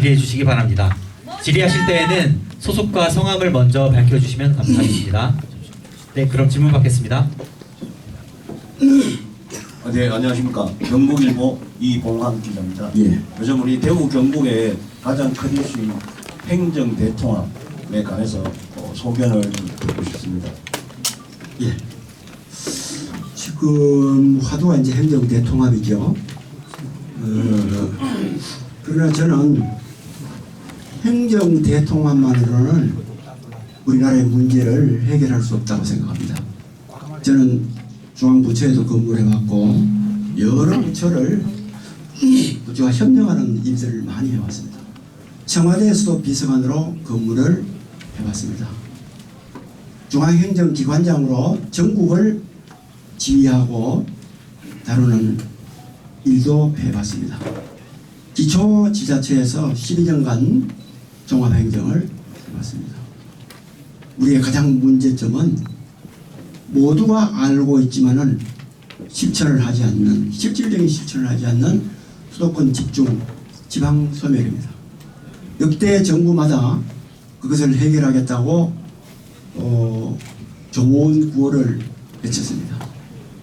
질의해 주시기 바랍니다. 질의하실 때에는 소속과 성함을 먼저 밝혀주시면 감사하겠습니다. 네, 그럼 질문 받겠습니다. 네, 안녕하십니까. 경북일보 이봉환 기자입니다. 예. 요즘 우리 대구 경북의 가장 큰 이슈인 행정 대통합에 관해서 소견을 듣고 싶습니다. 예. 지금 화두가 이제 행정 대통합이죠. 그러나 저는 행정 대통합만으로는 우리나라의 문제를 해결할 수 없다고 생각합니다. 저는 중앙부처에도 근무를 해왔고 여러 부처를 부처와 협력하는 일들을 많이 해왔습니다. 청와대에서도 비서관으로 근무를 해왔습니다. 중앙행정기관장으로 전국을 지휘하고 다루는 일도 해봤습니다. 기초지자체에서 12년간 종합행정을 해봤습니다. 우리의 가장 문제점은 모두가 알고 있지만은 실천을 하지 않는, 실질적인 실천을 하지 않는 수도권 집중 지방 소멸입니다. 역대 정부마다 그것을 해결하겠다고 좋은 구호를 외쳤습니다.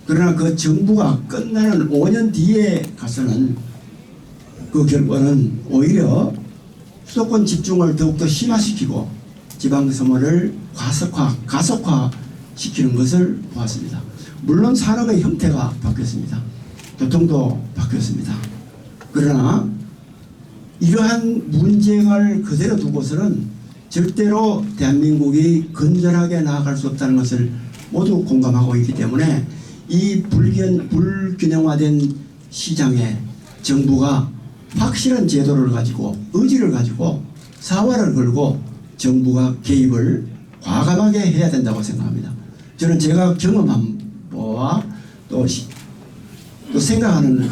그러나 그 정부가 끝나는 5년 뒤에 가서는 그 결과는 오히려 수도권 집중을 더욱더 심화시키고 지방 소멸을 가속화시키는 것을 보았습니다. 물론 산업의 형태가 바뀌었습니다. 교통도 바뀌었습니다. 그러나 이러한 문제를 그대로 두고서는 절대로 대한민국이 건전하게 나아갈 수 없다는 것을 모두 공감하고 있기 때문에 이 불균형화된 시장에 정부가 확실한 제도를 가지고 의지를 가지고 사활을 걸고 정부가 개입을 과감하게 해야 된다고 생각합니다. 저는 제가 경험한 바와 또 생각하는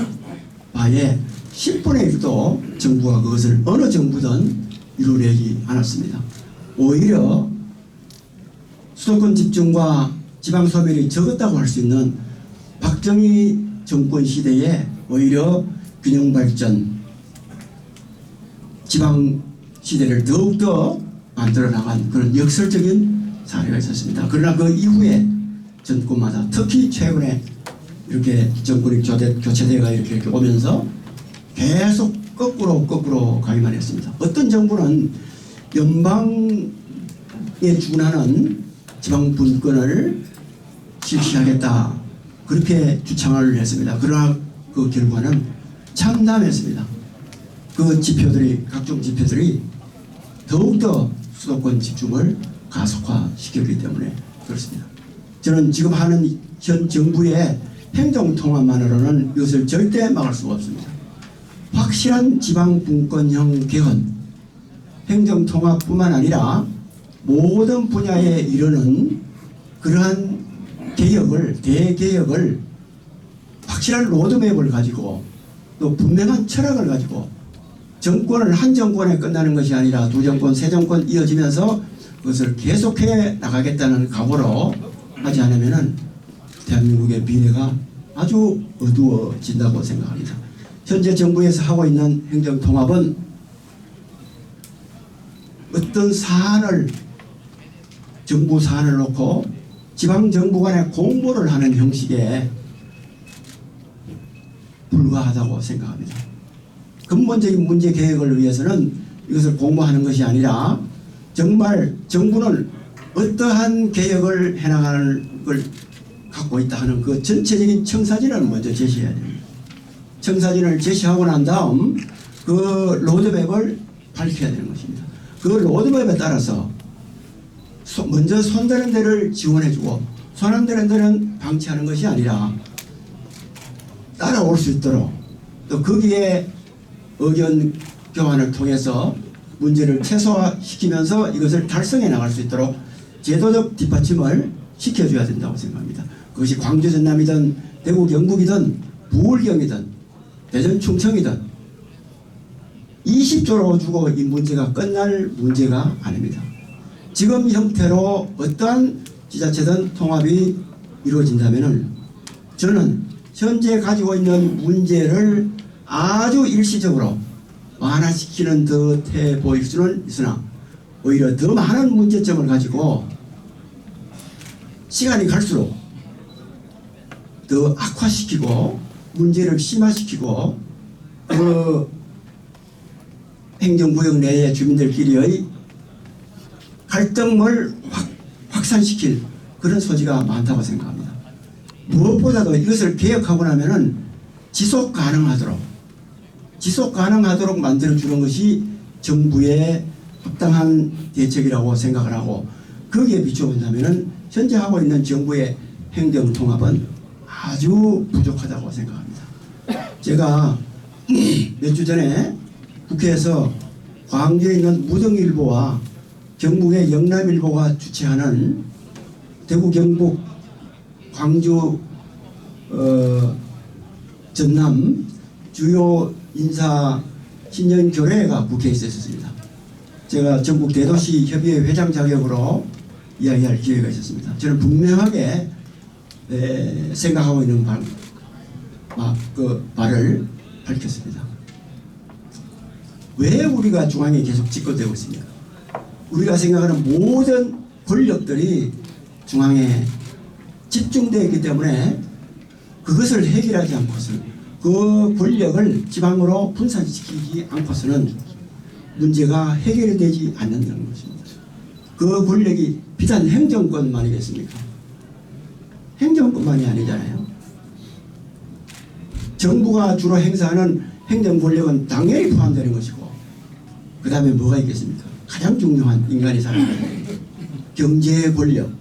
바에 10분의 1도 정부가 그것을 어느 정부든 이루어내지 않았습니다. 오히려 수도권 집중과 지방소멸이 적었다고 할 수 있는 박정희 정권 시대에 오히려 균형발전, 지방시대를 더욱더 만들어 나간 그런 역설적인 사례가 있었습니다. 그러나 그 이후에 정권마다 특히 최근에 이렇게 정권이 교체되어 이렇게 오면서 계속 거꾸로 가기만 했습니다. 어떤 정부는 연방에 준하는 지방 분권을 실시하겠다 그렇게 주창을 했습니다. 그러나 그 결과는 참담했습니다. 그 지표들이 각종 지표들이 더욱더 수도권 집중을 가속화시켰기 때문에 그렇습니다. 저는 지금 하는 현 정부의 행정통합만으로는 이것을 절대 막을 수가 없습니다. 확실한 지방분권형 개헌, 행정통합뿐만 아니라 모든 분야에 이르는 그러한 대개혁을 확실한 로드맵을 가지고 또 분명한 철학을 가지고 정권을 한 정권에 끝나는 것이 아니라 두 정권, 세 정권 이어지면서 그것을 계속해 나가겠다는 각오로 하지 않으면은 대한민국의 미래가 아주 어두워진다고 생각합니다. 현재 정부에서 하고 있는 행정통합은 어떤 정부 사안을 놓고 지방정부 간에 공모를 하는 형식에 불과하다고 생각합니다. 근본적인 문제 개혁을 위해서는 이것을 공모하는 것이 아니라 정말 정부는 어떠한 개혁을 해나가는 걸 갖고 있다 하는 그 전체적인 청사진을 먼저 제시해야 됩니다. 청사진을 제시하고 난 다음 그 로드맵을 밝혀야 되는 것입니다. 그 로드맵에 따라서 먼저 손대는 데를 지원해주고 손 안 대는 데는 방치하는 것이 아니라 따라올 수 있도록 또 거기에 의견 교환을 통해서 문제를 최소화시키면서 이것을 달성해 나갈 수 있도록 제도적 뒷받침을 시켜줘야 된다고 생각합니다. 그것이 광주 전남이든 대구 경북이든 부울경이든 대전 충청이든 20조로 주고 이 문제가 끝날 문제가 아닙니다. 지금 형태로 어떠한 지자체든 통합이 이루어진다면 저는 현재 가지고 있는 문제를 아주 일시적으로 완화시키는 듯해 보일 수는 있으나 오히려 더 많은 문제점을 가지고 시간이 갈수록 더 악화시키고 문제를 심화시키고 그 행정구역 내의 주민들끼리의 갈등을 확산시킬 그런 소지가 많다고 생각합니다. 무엇보다도 이것을 개혁하고 나면은 지속 가능하도록 만들어주는 것이 정부의 합당한 대책이라고 생각을 하고 거기에 비춰본다면은 현재 하고 있는 정부의 행정통합은 아주 부족하다고 생각합니다. 제가 몇 주 전에 국회에서 광주에 있는 무등일보와 경북의 영남일보가 주최하는 대구 경북 광주 전남 주요 인사 신년 교례가 국회에 있었습니다. 제가 전국 대도시 협의회 회장 자격으로 이야기할 기회가 있었습니다. 저는 분명하게 생각하고 있는 말을 밝혔습니다. 왜 우리가 중앙에 계속 집권되고 있습니까? 우리가 생각하는 모든 권력들이 중앙에 집중되어 있기 때문에 그것을 해결하지 않고서는 그 권력을 지방으로 분산시키지 않고서는 문제가 해결이 되지 않는다는 것입니다. 그 권력이 비단 행정권만이겠습니까? 행정권만이 아니잖아요. 정부가 주로 행사하는 행정 권력은 당연히 포함되는 것이고 그 다음에 뭐가 있겠습니까? 가장 중요한 인간이 살아가는 경제 권력.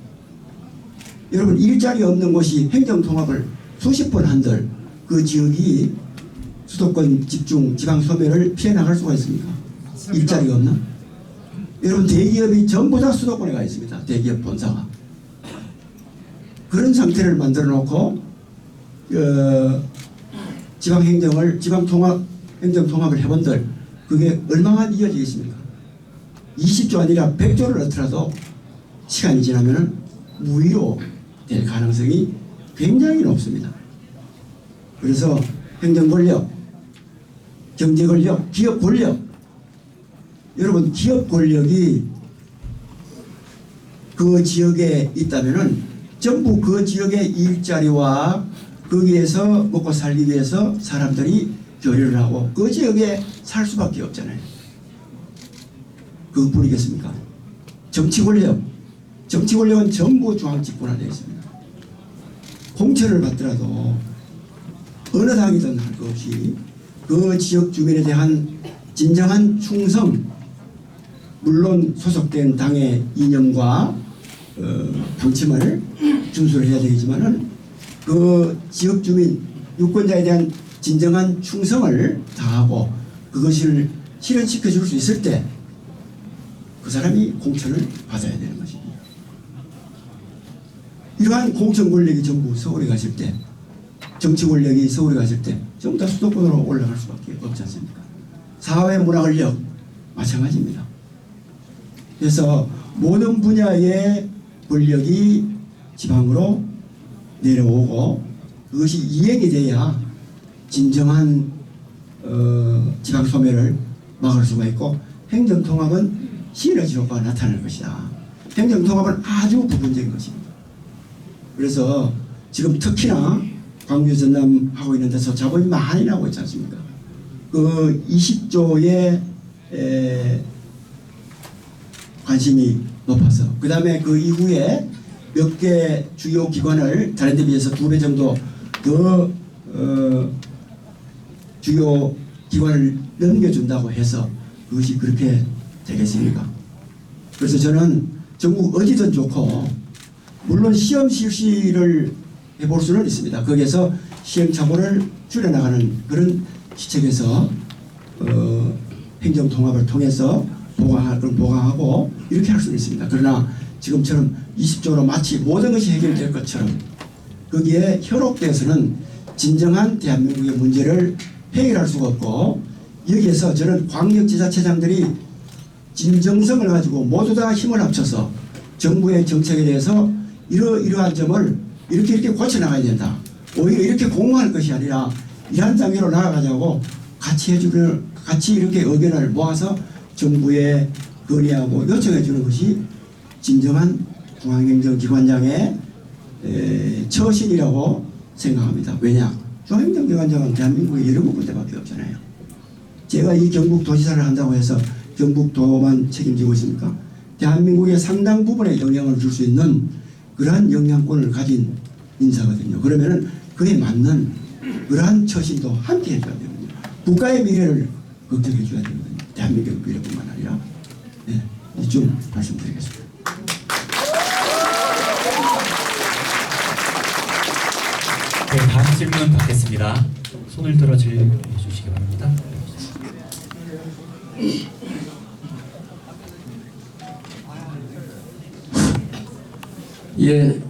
여러분 일자리 없는 곳이 행정통합을 수십 번 한들 그 지역이 수도권 집중 지방 소멸을 피해 나갈 수가 있습니까? 일자리가 없나? 여러분 대기업이 전부 다 수도권에 가 있습니다. 대기업 본사가. 그런 상태를 만들어 놓고 행정통합을 해본들 그게 얼마나 이어지겠습니까? 20조 아니라 100조를 넣더라도 시간이 지나면 무위로 될 가능성이 굉장히 높습니다. 그래서 행정권력, 경제권력, 기업권력, 여러분 기업 권력이 그 지역에 있다면은 전부 그 지역의 일자리와 거기에서 먹고 살기 위해서 사람들이 교류를 하고 그 지역에 살 수밖에 없잖아요. 그뿐이겠습니까? 정치 권력은 전부 중앙 집권화되어 있습니다. 공천을 받더라도 어느 당이든 할 것 없이 그 지역 주민에 대한 진정한 충성, 물론 소속된 당의 이념과 방침을 준수를 해야 되겠지만은 그 지역 주민 유권자에 대한 진정한 충성을 다하고 그것을 실현시켜 줄 수 있을 때 그 사람이 공천을 받아야 되는 것입니다. 이러한 공천 권력이 전부 서울에 갔을 때 정치 권력이 서울에 갔을 때 전부 다 수도권으로 올라갈 수밖에 없지 않습니까? 사회 문화 권력 마찬가지입니다. 그래서 모든 분야의 권력이 지방으로 내려오고 그것이 이행이 돼야 진정한 지방 소멸을 막을 수가 있고 행정통합은 시너지 효과가 나타날 것이다. 행정통합은 아주 부분적인 것입니다. 그래서 지금 특히나 광주 전남 하고 있는 데서 자본이 많이 나오고 있지 않습니까? 그 20조의 관심이 높아서 그 다음에 그 이후에 몇 개 주요 기관을 다른 데 비해서 2배 정도 더 주요 기관을 넘겨준다고 해서 그것이 그렇게 되겠습니까? 그래서 저는 전국 어디든 좋고 물론 시험 실시를 해볼 수는 있습니다. 거기에서 시행착오를 줄여나가는 그런 시책에서 행정통합을 통해서 보강할 건 보강하고 이렇게 할 수는 있습니다. 그러나 지금처럼 20조로 마치 모든 것이 해결될 것처럼 거기에 현혹돼서는 진정한 대한민국의 문제를 해결할 수가 없고 여기에서 저는 광역지자체장들이 진정성을 가지고 모두 다 힘을 합쳐서 정부의 정책에 대해서 이러한 점을 이렇게 고쳐나가야 된다. 오히려 이렇게 공모할 것이 아니라 이러한 단계로 나아가자고 같이 이렇게 의견을 모아서 정부에 건의하고 요청해 주는 것이 진정한 중앙행정기관장의 처신이라고 생각합니다. 왜냐? 중앙행정기관장은 대한민국에 여러 군데밖에 없잖아요. 제가 이 경북도지사를 한다고 해서 경북도만 책임지고 있습니까? 대한민국의 상당 부분에 영향을 줄 수 있는 그러한 영향권을 가진 인사거든요. 그러면은 그에 맞는 그러한 처신도 함께 해줘야 되거든요. 국가의 미래를 걱정해 줘야 되거든요. 대한민국의 미래뿐만 아니라. 네, 이쯤 말씀드리겠습니다. 네, 다음 질문 받겠습니다. 손을 들어 질문해 주시기 바랍니다. 예,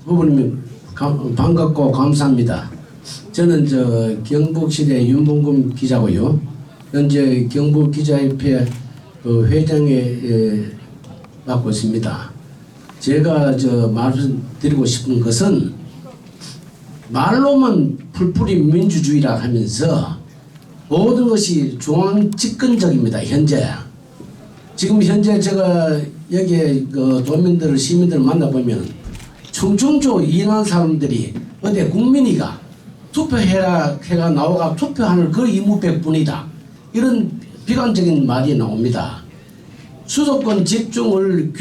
후보님 반갑고 감사합니다. 저는 경북시대 윤봉금 기자고요. 현재 경북기자협회 회장에 맡고 있습니다. 제가 말씀드리고 싶은 것은 말로만 풀뿌리 민주주의라 하면서 모든 것이 중앙 집권적입니다. 지금 현재 제가 여기에 도민들을 시민들을 만나보면 충청도 일하는 사람들이 어디 국민이가 투표해라 해가 나오가 투표하는 그 의무백분이다. 이런 비관적인 말이 나옵니다. 수도권 집중을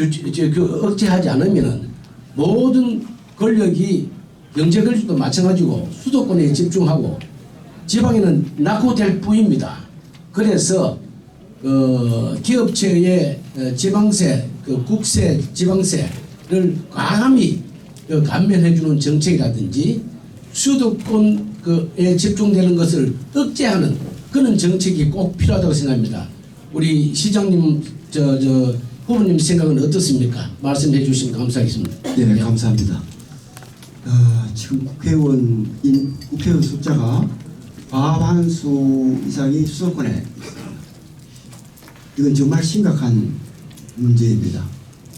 억제하지 않으면 모든 권력이 경제 권력도 마찬가지고 수도권에 집중하고 지방에는 낙후될 뿐입니다. 그래서 기업체의 지방세, 국세, 지방세를 과감히 감면해주는 정책이라든지 수도권에 집중되는 것을 억제하는 그런 정책이 꼭 필요하다고 생각합니다. 우리 시장님, 후보님 생각은 어떻습니까? 말씀해 주시면 감사하겠습니다. 네, 감사합니다. 지금 국회의원 숫자가 과반수 이상이 수도권에 있습니다. 이건 정말 심각한 문제입니다.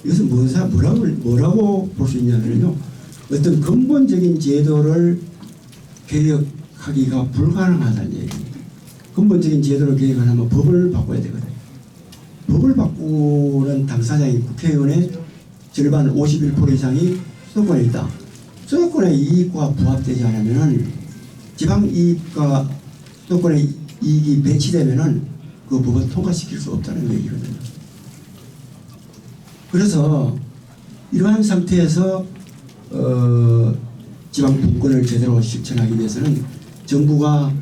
이것은 뭐라고 볼 수 있냐면요, 어떤 근본적인 제도를 개혁하기가 불가능하다는 얘기입니다. 근본적인 제도를 개혁하려면 법을 바꿔야 되거든요. 법을 바꾸는 당사자인 국회의원의 절반 51% 이상이 수도권에 있다. 수도권의 이익과 부합되지 않으면 지방 이익과 수도권의 이익이 배치되면 그 법은 통과시킬 수 없다는 얘기거든요. 그래서 이러한 상태에서 지방 분권을 제대로 실천하기 위해서는 정부가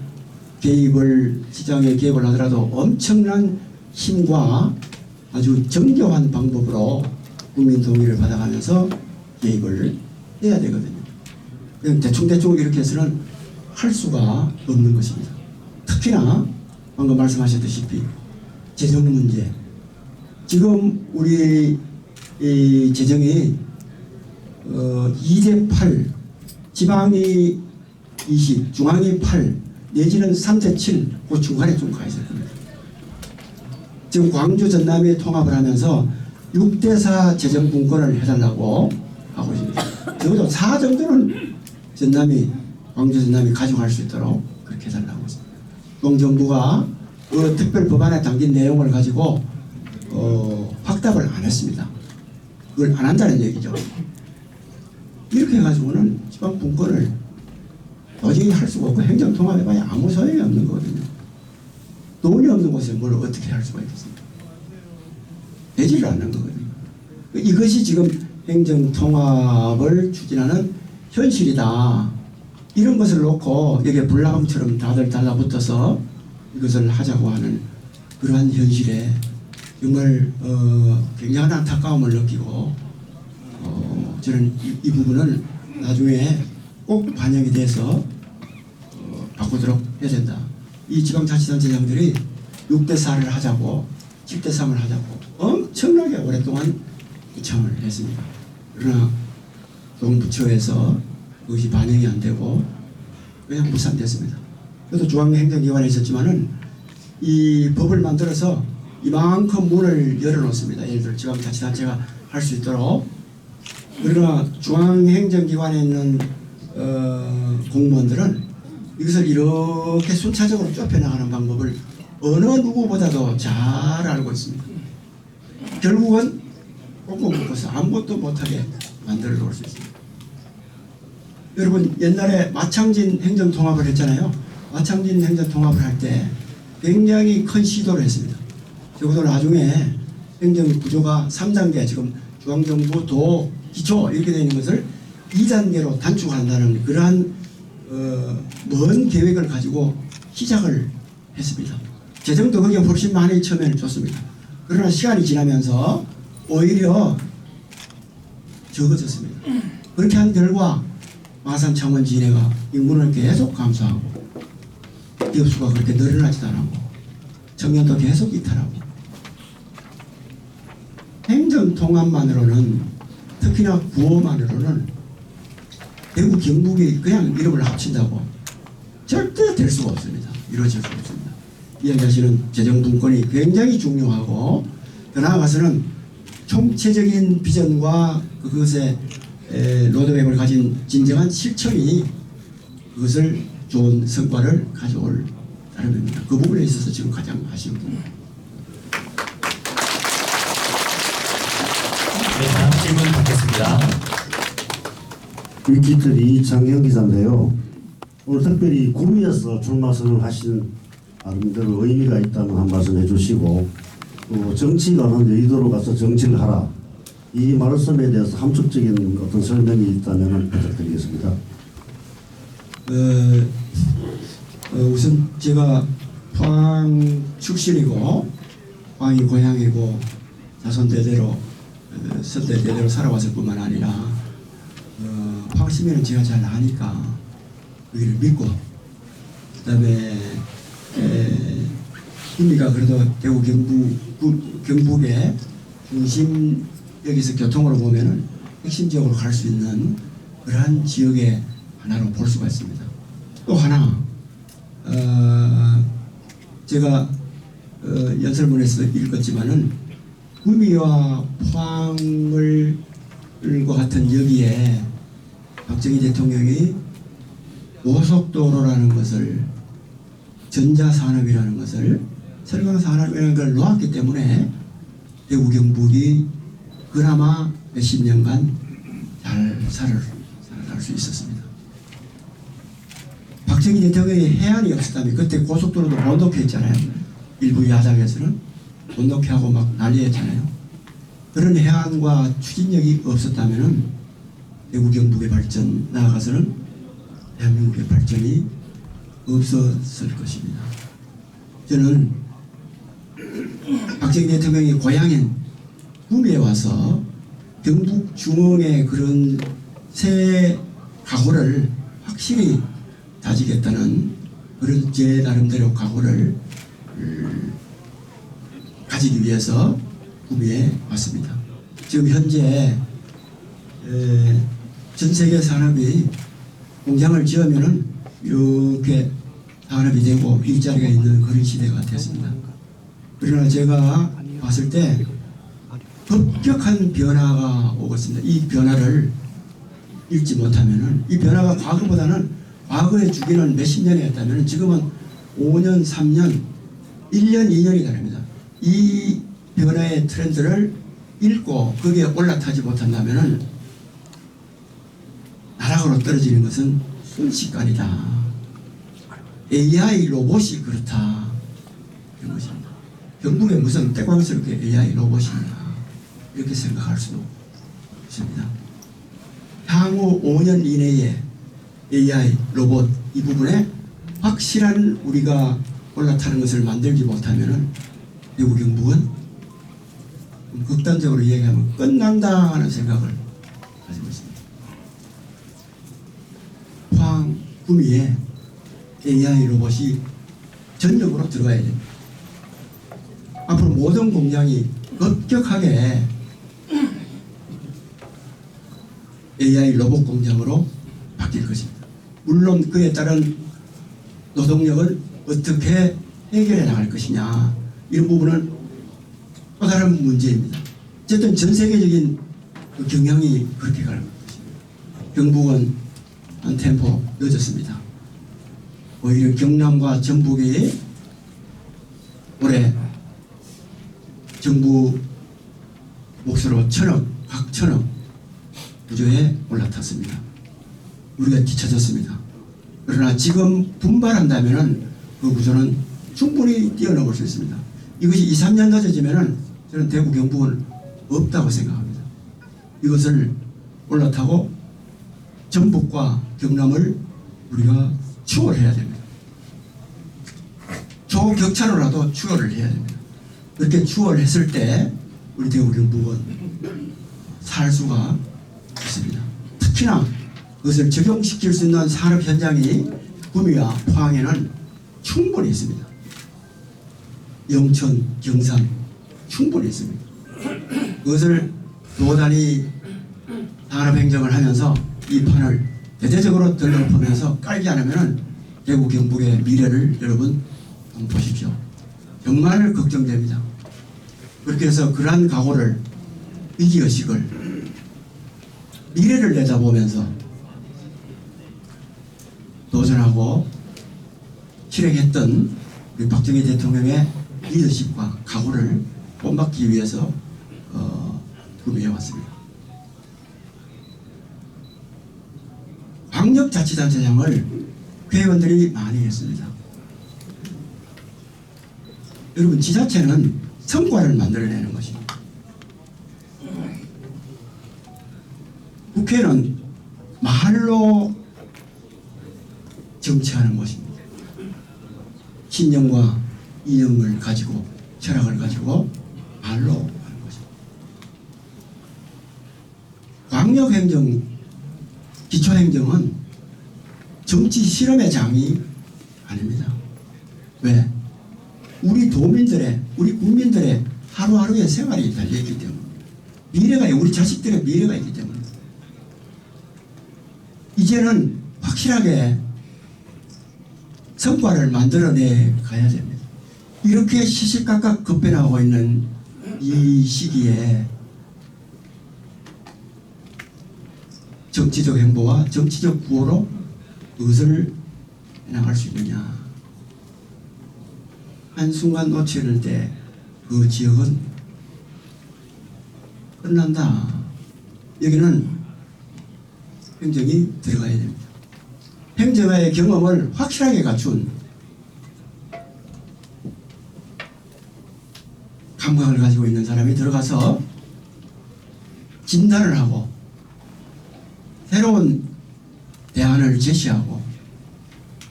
시장에 개입을 하더라도 엄청난 힘과 아주 정교한 방법으로 국민 동의를 받아가면서 개입을 해야 되거든요. 그냥 대충 이렇게 해서는 할 수가 없는 것입니다. 특히나 방금 말씀하셨다시피 재정 문제. 지금 우리 이 재정이 2대8, 지방이 20, 중앙이 8, 내지는 3대7, 그 중간에 좀 가 있을 겁니다. 지금 광주 전남이 통합을 하면서 6대4 재정 분권을 해달라고 하고 있습니다. 적어도 4 정도는 광주 전남이 가져갈 수 있도록 그렇게 해달라고 했습니다. 동정부가 그 특별 법안에 담긴 내용을 가지고 확답을 안 했습니다. 그걸 안 한다는 얘기죠. 이렇게 해가지고는 지방 분권을 도저히 할 수가 없고 행정통합해봐야 아무 소용이 없는 거거든요. 돈이 없는 곳에 뭘 어떻게 할 수가 있겠습니까? 되지를 않는 거거든요. 이것이 지금 행정통합을 추진하는 현실이다. 이런 것을 놓고 여기에 불나방처럼 다들 달라붙어서 이것을 하자고 하는 그러한 현실에 정말 굉장한 안타까움을 느끼고 저는 이 부분을 나중에 꼭 반영이 돼서 바꾸도록 해야 된다. 이 지방자치단체장들이 6대4를 하자고 7대3을 하자고 엄청나게 오랫동안 요청을 했습니다. 그러나 동부처에서 그것이 반영이 안 되고 그냥 무산됐습니다. 그래도 중앙행정기관에 있었지만은 이 법을 만들어서 이만큼 문을 열어놓습니다. 예를 들어 지방자치단체가 할 수 있도록. 그러나 중앙행정기관에 있는 공무원들은 이것을 이렇게 순차적으로 좁혀나가는 방법을 어느 누구보다도 잘 알고 있습니다. 결국은 꽁꽁 묶어서 아무것도 못하게 만들어 놓을 수 있습니다. 여러분 옛날에 마창진 행정통합을 했잖아요. 마창진 행정통합을 할 때 굉장히 큰 시도를 했습니다. 적어도 나중에 행정 구조가 3단계 지금 중앙정부 도 기초 이렇게 되어 있는 것을 2단계로 단축한다는 그러한 먼 계획을 가지고 시작을 했습니다. 재정도 거기에 훨씬 많이 처음에는 줬습니다. 그러나 시간이 지나면서 오히려 적어졌습니다. 그렇게 한 결과 마산 창원 진해가 인구는 계속 감소하고 기업수가 그렇게 늘어나지도 않고 청년도 계속 이탈하고 행정통합만으로는 특히나 구호만으로는 대구 경북이 그냥 이름을 합친다고 절대 될 수가 없습니다. 이루어질 수 없습니다. 이야기하시는 재정분권이 굉장히 중요하고 더 나아가서는 총체적인 비전과 그것의 로드맵을 가진 진정한 실천이 그것을 좋은 성과를 가져올 따름입니다. 그 부분에 있어서 지금 가장 아쉬운 부분입니다. 네, 다음 질문 받겠습니다. 위키트리 이창영 기자인데요. 오늘 특별히 구미에서 출마 선언하신 나름대로 의미가 있다는 한 말씀 해주시고 또 정치가는 여의도로 가서 정치를 하라 이 말씀에 대해서 함축적인 어떤 설명이 있다면 부탁드리겠습니다. 우선 제가 포항 출신이고 포항이 고향이고 자손 대대로 선대 대대로 살아왔을 뿐만 아니라 포항 시민은 제가 잘 아니까 여기를 믿고 그다음에 구미가 그래도 대구 경북의 중심 여기서 교통으로 보면은 핵심 지역으로 갈 수 있는 그러한 지역의 하나로 볼 수가 있습니다. 또 하나 제가 연설문에서 읽었지만은 구미와 포항을 과 같은 여기에 박정희 대통령이 고속도로라는 것을 전자산업이라는 것을 철강산업이라는 걸 놓았기 때문에 대구 경북이 그나마 몇십 년간 잘 살아갈 수 있었습니다. 박정희 대통령이 해안이 없었다면 그때 고속도로도 못 놓게 했잖아요. 일부 야당에서는 못 놓게 하고 막 난리했잖아요. 그런 해안과 추진력이 없었다면 대구 경북의 발전 나아가서는 대한민국의 발전이 없었을 것입니다. 저는 박정희 대통령이 고향인 구미에 와서 경북 중흥의 그런 새 각오를 확실히 다지겠다는 그런 제 나름대로 각오를 가지기 위해서 구미에 왔습니다. 지금 현재 전 세계 산업이 공장을 지으면은 이렇게 산업이 되고 일자리가 있는 그런 시대가 됐습니다. 그러나 제가 봤을 때 급격한 변화가 오고 있습니다. 이 변화를 읽지 못하면은 이 변화가 과거보다는 과거의 주기는 몇십 년이었다면 지금은 5년, 3년, 1년, 2년이 다릅니다. 이 변화의 트렌드를 읽고 거기에 올라타지 못한다면 나락으로 떨어지는 것은 순식간이다. AI 로봇이 그렇다. 이런 것입니다. 경북에 무슨 떼광스럽게 AI 로봇이냐 이렇게 생각할 수도 있습니다. 향후 5년 이내에 AI 로봇 이 부분에 확실한 우리가 올라타는 것을 만들지 못하면 대구 경북은 극단적으로 이야기하면 끝난다 하는 생각을 가지고 있습니다. 포항 구미에 AI 로봇이 전력으로 들어가야 됩니다. 앞으로 모든 공장이 급격하게 AI 로봇 공장으로 바뀔 것입니다. 물론 그에 따른 노동력을 어떻게 해결해 나갈 것이냐 이런 부분은 또 다른 문제입니다. 어쨌든 전 세계적인 그 경향이 그렇게 갈 것입니다. 경북은 한 템포 늦었습니다. 오히려 경남과 전북이 올해 정부 몫으로 각 1,000억 구조에 올라탔습니다. 우리가 뒤처졌습니다. 그러나 지금 분발한다면 그 구조는 충분히 뛰어넘을 수 있습니다. 이것이 2, 3년 늦어지면 저는 대구 경북은 없다고 생각합니다. 이것을 올라타고 전북과 경남을 우리가 추월해야 됩니다. 초격차로라도 추월을 해야 됩니다. 그렇게 추월했을 때 우리 대구 경북은 살 수가 있습니다. 특히나 그것을 적용시킬 수 있는 산업 현장이 구미와 포항에는 충분히 있습니다. 영천, 경산 충분히 있습니다. 그것을 도단위 산업행정을 하면서 이 판을 대대적으로 들러보면서 깔지 않으면 대구 경북의 미래를 여러분 한번 보십시오. 정말 걱정됩니다. 그렇게 해서 그러한 각오를, 위기의식을, 미래를 내다보면서 도전하고 실행했던 우리 박정희 대통령의 리더십과 각오를 본받기 위해서 구매해 왔습니다. 광역자치단체장을 회원들이 많이 했습니다. 여러분, 지자체는 성과를 만들어내는 것입니다. 국회는 말로 정치하는 것입니다. 신념과 이념을 가지고, 철학을 가지고 말로 하는 것입니다. 광역행정, 기초행정은 정치 실험의 장이 아닙니다. 왜? 우리 도민들의, 우리 국민들의 하루하루의 생활이 달려있기 때문에, 미래가, 우리 자식들의 미래가 있기 때문에 이제는 확실하게 성과를 만들어내 가야 됩니다. 이렇게 시시각각 급변하고 있는 이 시기에 정치적 행보와 정치적 구호로 무엇을 해나갈 수 있느냐. 한순간 놓칠 때 그 지역은 끝난다. 여기는 행정이 들어가야 됩니다. 행정의 경험을 확실하게 갖춘 감각을 가지고 있는 사람이 들어가서 진단을 하고 새로운 대안을 제시하고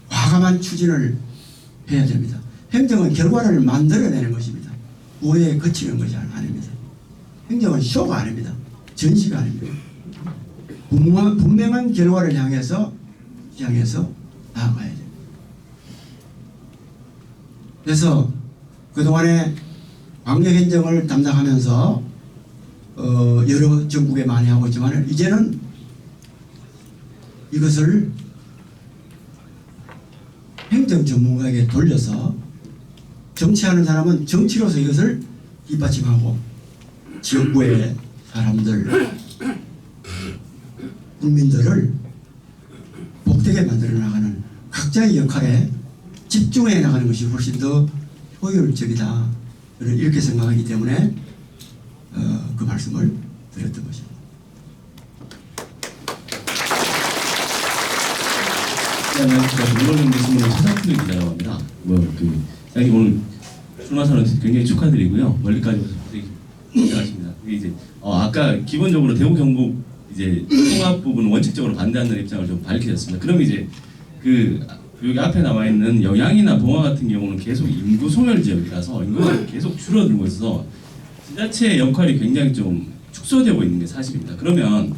과감한 추진을 해야 됩니다. 행정은 결과를 만들어내는 것입니다. 오해에 그치는 것이 아닙니다. 행정은 쇼가 아닙니다. 전시가 아닙니다. 분명한 결과를 향해서 나아가야 됩니다. 그래서 그동안에 광역행정을 담당하면서 여러 정국에 많이 하고 있지만 이제는 이것을 행정 전문가에게 돌려서 정치하는 사람은 정치로서 이것을 뒷받침하고 지역구의 사람들, 국민들을 복되게 만들어 나가는 각자의 역할에 집중해 나가는 것이 훨씬 더 효율적이다. 저는 이렇게 생각하기 때문에 그 말씀을 드렸던 것입니다. 제가 물론 신문의 서상필 기자라고 합니다. 사장님 오늘 출마선언 굉장히 축하드리고요. 멀리까지 오셔서 고생하십니다. 이제 아까 기본적으로 대구 경북 이제 통합 부분 원칙적으로 반대한다는 입장을 좀 밝히셨습니다. 그럼 이제 여기 앞에 남아 있는 영양이나 봉화 같은 경우는 계속 인구 소멸 지역이라서 인구가 계속 줄어들고 있어서 지자체의 역할이 굉장히 좀 축소되고 있는 게 사실입니다. 그러면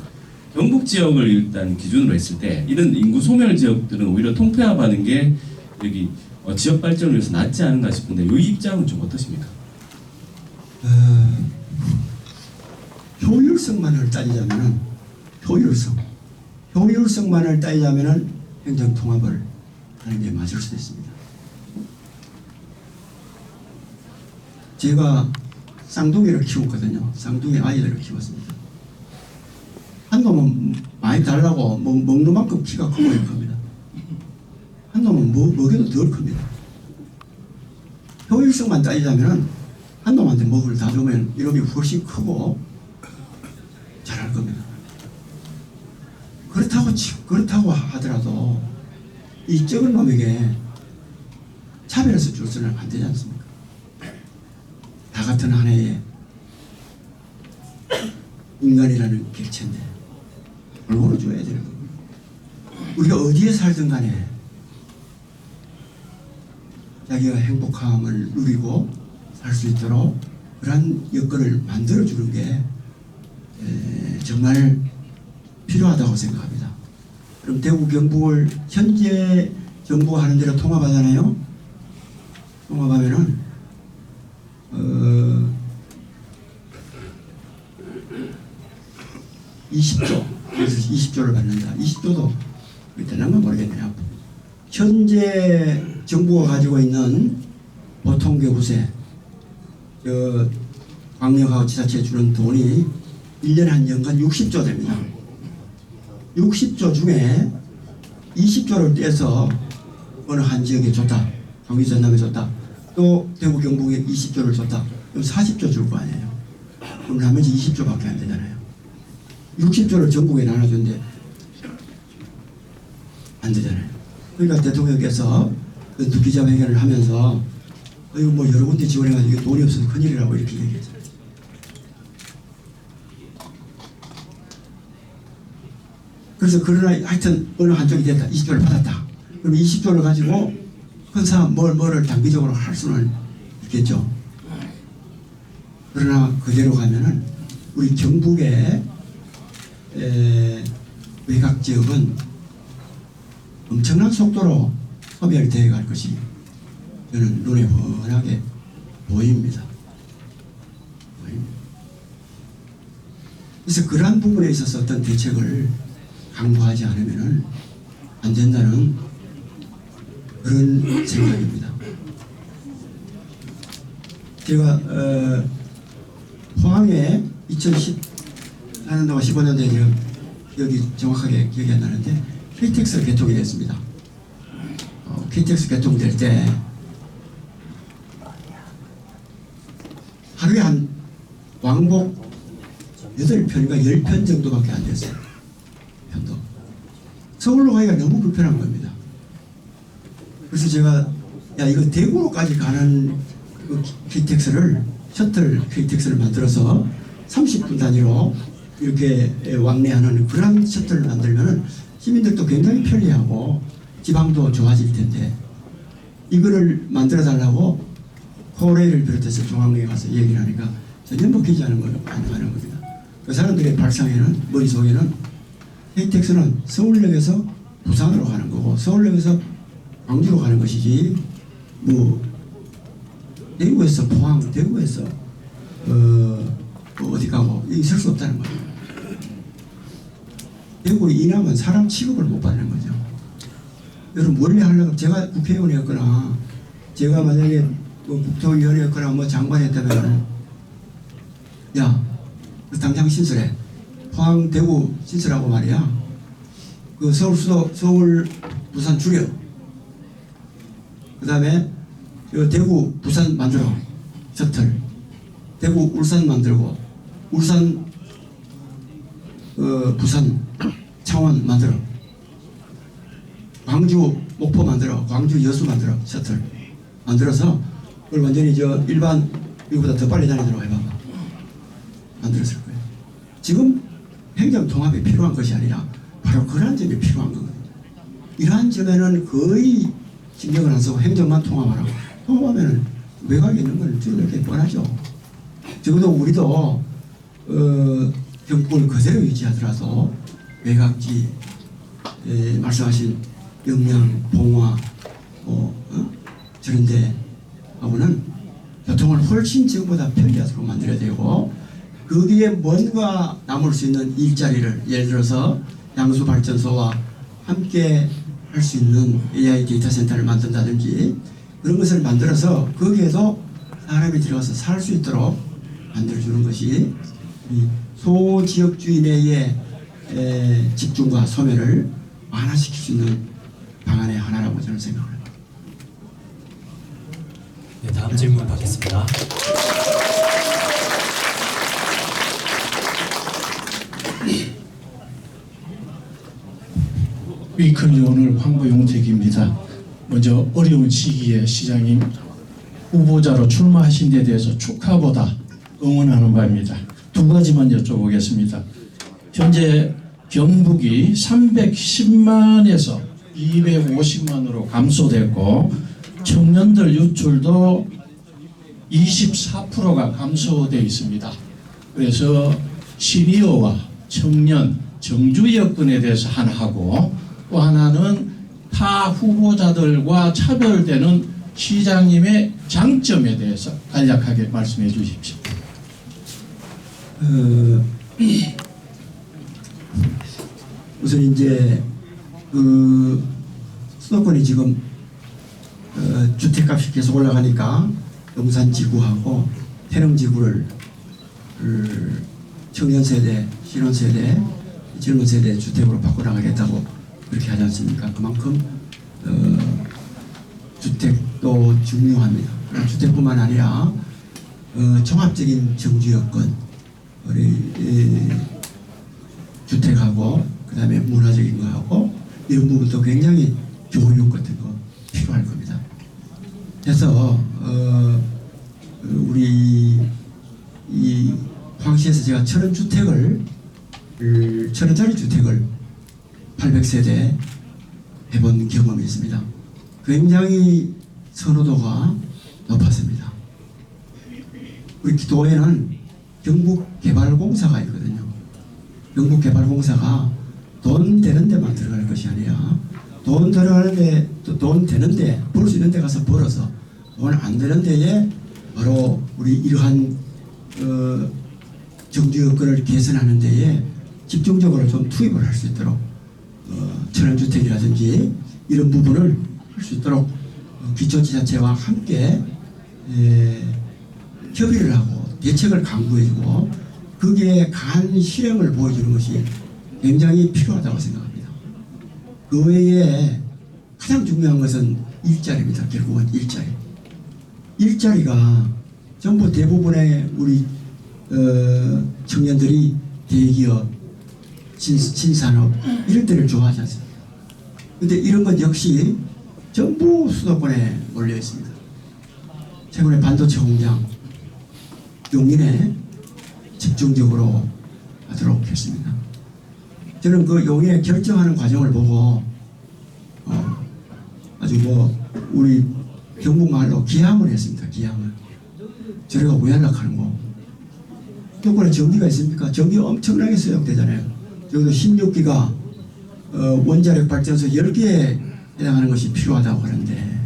경북 지역을 일단 기준으로 했을 때 이런 인구 소멸 지역들은 오히려 통폐합하는 게 여기 지역 발전을 위해서 낫지 않은가 싶은데 이 입장은 좀 어떠십니까? 효율성만을 따지자면은 효율성만을 따지자면은 행정 통합을 하는 게 맞을 수도 있습니다. 제가 쌍둥이를 키웠거든요. 쌍둥이 아이들을 키웠습니다. 한 놈은 많이 달라고 먹는 만큼 키가 크고 겁니다. 한 놈은 먹여도 덜 큽니다. 효율성만 따지자면은 한 놈한테 먹을 다 주면 이놈이 훨씬 크고 잘할 겁니다. 그렇다고 하더라도 이 적은 놈에게 차별해서 줘서는 안 되지 않습니까? 다 같은 하나의 인간이라는 객체인데 골고루 줘야 되는 겁니다. 우리가 어디에 살든 간에 자기가 행복함을 누리고 살 수 있도록 그러한 여건을 만들어주는 게 정말 필요하다고 생각합니다. 그럼 대구 경북을 현재 정부가 하는 대로 통합하잖아요. 통합하면은 20조, 그래서 20조를 받는다. 20조도 되는 건 모르겠네요. 현재 정부가 가지고 있는 보통교부세, 광역하고 지자체에 주는 돈이 1년에 한 연간 60조 됩니다. 60조 중에 20조를 떼서 어느 한 지역에 줬다. 경기 전남에 줬다. 또 대구 경북에 20조를 줬다. 그럼 40조 줄 거 아니에요. 그럼 나머지 20조밖에 안 되잖아요. 60조를 전국에 나눠준데 안 되잖아요. 그러니까 대통령께서 그 기자회견을 하면서 이거 뭐 여러 군데 지원해가지고 돈이 없어서 큰일이라고 이렇게 얘기했잖아요. 그래서 그러나 하여튼 어느 한쪽이 됐다. 20조를 받았다. 그럼 20조를 가지고 큰 사람 뭐를 단기적으로 할 수는 있겠죠. 그러나 그대로 가면은 우리 경북의 외곽 지역은 엄청난 속도로 소멸되어 갈 것이 저는 눈에 훤하게 보입니다. 그래서 그러한 부분에 있어서 어떤 대책을 강구하지 않으면 안 된다는 그런 생각입니다. 제가 포항에 2014년도가 15년도에 여기 정확하게 기억이 안 나는데 KTX 개통이 됐습니다. KTX 개통될 때 하루에 한 왕복 8편인가 10편 정도밖에 안 됐어요. 편도. 서울로 가기가 너무 불편한 겁니다. 그래서 제가 야 이거 대구로까지 가는 그 KTX를 셔틀 KTX를 만들어서 30분 단위로 이렇게 왕래하는 그런 셔틀을 만들면은 시민들도 굉장히 편리하고 지방도 좋아질 텐데 이거를 만들어 달라고 코레일을 비롯해서 중앙에 가서 얘기를 하니까 전혀 먹히지 않은 거예요. 안 가는 겁니다. 그 사람들의 발상에는 머릿속에는 KTX는 서울역에서 부산으로 가는 거고 서울역에서 광주로 가는 것이지 뭐 대구에서 포항, 대구에서 어디 가고 있을 수 없다는 거예요. 대구 이남은 사람 취급을 못 받는 거죠. 여러분 원래 하려고 제가 국회의원이었거나 제가 만약에 뭐 국토위원회였거나 뭐 장관이었다면 야 당장 신설해. 포항, 대구 신설하고 말이야. 그 서울 수도, 서울, 부산 줄여. 그 다음에 대구, 부산 만들어. 셔틀. 대구, 울산 만들고, 울산, 부산, 창원 만들어. 광주, 목포 만들어. 광주, 여수 만들어. 셔틀. 만들어서 그걸 완전히 일반, 이거보다 더 빨리 다니도록 해봐봐. 만들었을 거예요. 지금 행정통합이 필요한 것이 아니라 바로 그러한 점이 필요한 거거든요. 이러한 점에는 거의 신경을 안 쓰고 행정만 통합하라고. 통합하면 외곽에 있는 건 줄이게 뻔하죠. 적어도 우리도 경북을 그대로 유지하더라도 외곽지 말씀하신 영양, 봉화 저런 데 하고는 교통을 훨씬 지금보다 편리하도록 만들어야 되고 거기에 뭔가 남을 수 있는 일자리를 예를 들어서 양수발전소와 함께 할 수 있는 AI 데이터 센터를 만든다든지 그런 것을 만들어서 거기에도 사람이 들어가서 살 수 있도록 만들어주는 것이 소지역주의 내의 집중과 소멸을 완화시킬 수 있는 방안의 하나라고 저는 생각합니다. 네, 다음 질문 받겠습니다. 위클리 오늘 황보용택입니다. 먼저 어려운 시기에 시장님 후보자로 출마하신 데 대해서 축하보다 응원하는 바입니다. 두 가지만 여쭤보겠습니다. 현재 경북이 310만에서 250만으로 감소됐고 청년들 유출도 24%가 감소되어 있습니다. 그래서 시니어와 청년, 정주 여건에 대해서 하나 하고 또 하나는 타 후보자들과 차별되는 시장님의 장점에 대해서 간략하게 말씀해 주십시오. 우선 이제 수도권이 지금 주택값이 계속 올라가니까 용산지구하고 태릉지구를 청년 세대, 신혼 세대, 젊은 세대 주택으로 바꿔나가겠다고 그렇게 하지 않습니까? 그만큼 주택도 중요합니다. 주택뿐만 아니라 종합적인 정주 여건, 우리 주택하고 그다음에 문화적인 거하고 이런 부분도 굉장히 교육 같은 거 필요할 겁니다. 그래서 우리 이 포항시에서 제가 1000원짜리 주택을 800세대 해본 경험이 있습니다. 굉장히 선호도가 높았습니다. 우리 기도에는 경북개발공사가 있거든요. 경북개발공사가 돈 되는 데만 들어갈 것이 아니라 돈 들어가는데 돈 되는데 벌 수 있는 데 가서 벌어서 돈 안 되는 데에 바로 우리 이러한 정주 여건을 개선하는 데에 집중적으로 좀 투입을 할 수 있도록 천연주택이라든지 이런 부분을 할 수 있도록 기초지자체와 함께 협의를 하고 대책을 강구해주고 거기에 강한 실행을 보여주는 것이 굉장히 필요하다고 생각합니다. 그 외에 가장 중요한 것은 일자리입니다. 결국은 일자리. 일자리가 전부 대부분의 우리 청년들이 대기업, 신산업 이런 데를 좋아하지 않습니까? 그런데 이런 것 역시 전부 수도권에 몰려 있습니다. 최근에 반도체 공장 용인에 집중적으로 하도록 했습니다. 저는 그 용인에 결정하는 과정을 보고 아주 우리 경북말로 기함을 했습니다. 기함을. 저래가 왜 연락하는 거? 수도권에 전기가 있습니까? 전기 엄청나게 소용되잖아요. 여기도 16기가 원자력 발전소 10개에 해당하는 것이 필요하다고 하는데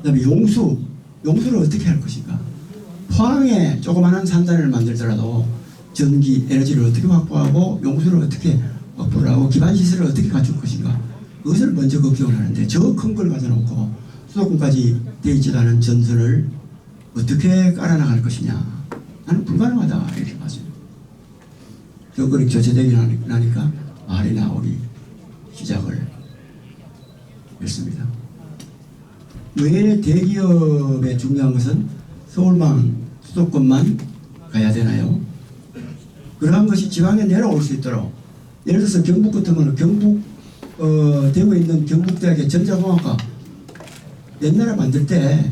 그 다음에 용수를 어떻게 할 것인가? 포항에 조그마한 산단을 만들더라도 전기 에너지를 어떻게 확보하고 용수를 어떻게 확보를 하고 기반시설을 어떻게 갖출 것인가? 그것을 먼저 걱정을 하는데 저 큰 걸 가져놓고 수도권까지 되어 있지도 않은 전선을 어떻게 깔아나갈 것이냐? 나는 불가능하다 이렇게 봤습니다. 여건이 교체되기 나니까 말이 나오기 시작을 했습니다. 왜 대기업의 중요한 것은 서울만 수도권만 가야 되나요? 그러한 것이 지방에 내려올 수 있도록 예를 들어서 경북 같으면 대구에 있는 경북대학의 전자공학과 옛날에 만들 때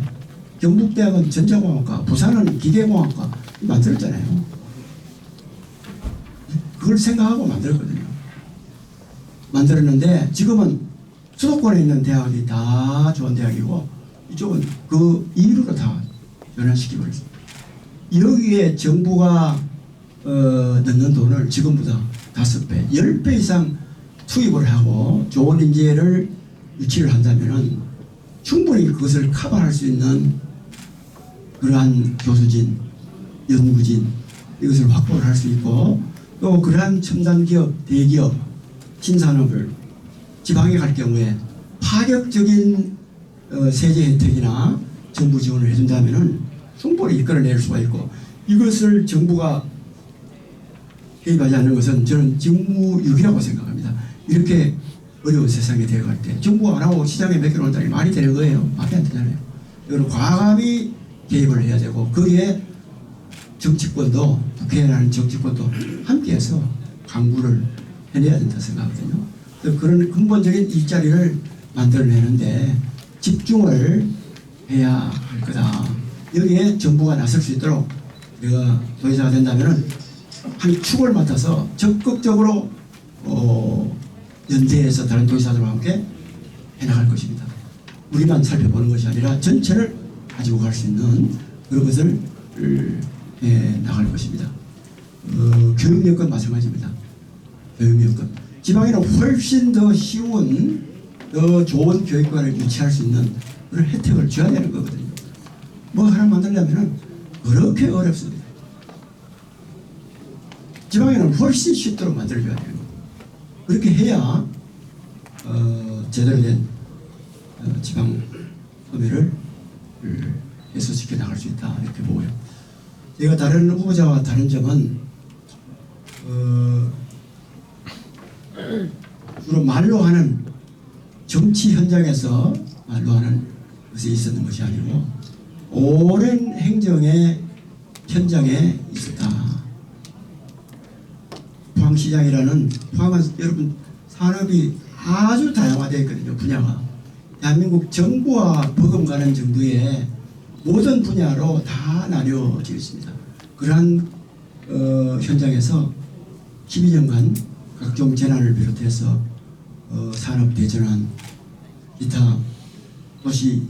경북대학은 전자공학과, 부산은 기계공학과 만들었잖아요. 그걸 생각하고 만들었거든요. 만들었는데 지금은 수도권에 있는 대학이 다 좋은 대학이고 이쪽은 그 이유로 다 변환시켜버렸습니다. 여기에 정부가 넣는 돈을 지금보다 5배, 10배 이상 투입을 하고 좋은 인재를 유치를 한다면 충분히 그것을 커버할 수 있는 그러한 교수진, 연구진 이것을 확보를 할 수 있고 또 그러한 첨단기업, 대기업, 신산업을 지방에 갈 경우에 파격적인 세제 혜택이나 정부 지원을 해준다면 충분히 이끌어낼 수가 있고 이것을 정부가 개입하지 않는 것은 저는 직무유기라고 생각합니다. 이렇게 어려운 세상이 되어갈 때 정부가 안 하고 시장에 맡겨놓는다니 말이 되는 거예요. 말이 안 되잖아요. 이거는 과감히 개입을 해야 되고 거기에 정치권도 국회라는 정치권도 함께해서 강구를 해내야 된다 생각하거든요. 그래서 그런 근본적인 일자리를 만들어내는데 집중을 해야 할 거다. 여기에 정부가 나설 수 있도록 내가 도의사가 된다면은 한 축을 맡아서 적극적으로 연대해서 다른 도의사들과 함께 해나갈 것입니다. 우리만 살펴보는 것이 아니라 전체를 가지고 갈 수 있는 그런 것을 나갈 것입니다. 교육 여건 마찬가지입니다. 교육 여건. 지방에는 훨씬 더 쉬운, 더 좋은 교육관을 유치할 수 있는 그런 혜택을 줘야 되는 거거든요. 뭐 하나 만들려면 그렇게 어렵습니다. 지방에는 훨씬 쉽도록 만들어줘야 되는 거예요. 그렇게 해야 제대로 된 지방 소비를 해소시켜 나갈 수 있다 이렇게 보고요. 제가 다른 후보자와 다른 점은 주로 말로 하는 정치 현장에서 말로 하는 것이 있었는 것이 아니고 오랜 행정의 현장에 있었다. 포항시장이라는 포항은 여러분 산업이 아주 다양화되어 있거든요. 분야가 대한민국 정부와 버금가는 정도의 모든 분야로 다 나뉘어져 있습니다. 그러한 현장에서 12년간 각종 재난을 비롯해서 산업 대전환, 기타 도시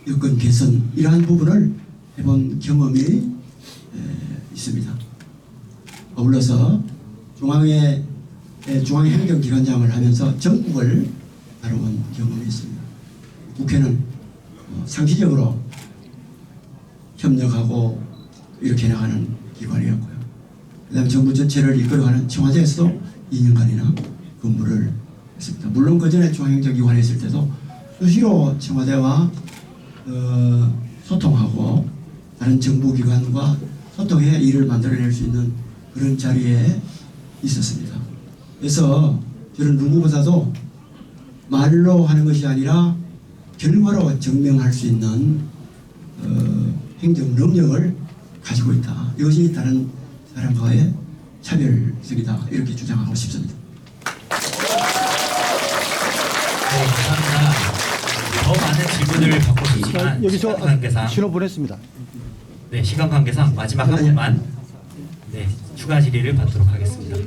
여건 개선 이러한 부분을 해본 경험이 있습니다. 아울러서 중앙행정기관장을 하면서 전국을 다뤄본 경험이 있습니다. 국회는 상시적으로 협력하고 이렇게 나가는 기관이었고요. 그 다음에 정부 전체를 이끌어가는 청와대에서도 2년간이나 근무를 했습니다. 물론 그 전에 중앙행정기관에 있을 때도 수시로 청와대와 소통하고 다른 정부기관과 소통해 일을 만들어낼 수 있는 그런 자리에 있었습니다. 그래서 저는 누구보다도 말로 하는 것이 아니라 결과로 증명할 수 있는 행정 능력을 가지고 있다. 이것이 다른 사람과의 차별성이다. 이렇게 주장하고 싶습니다. 네, 감사합니다. 더 많은 질문을 받고 계시지만 여기서 시간 관계상 신호 보냈습니다. 네, 시간 관계상 마지막 한 분만 네, 추가 질의를 받도록 하겠습니다.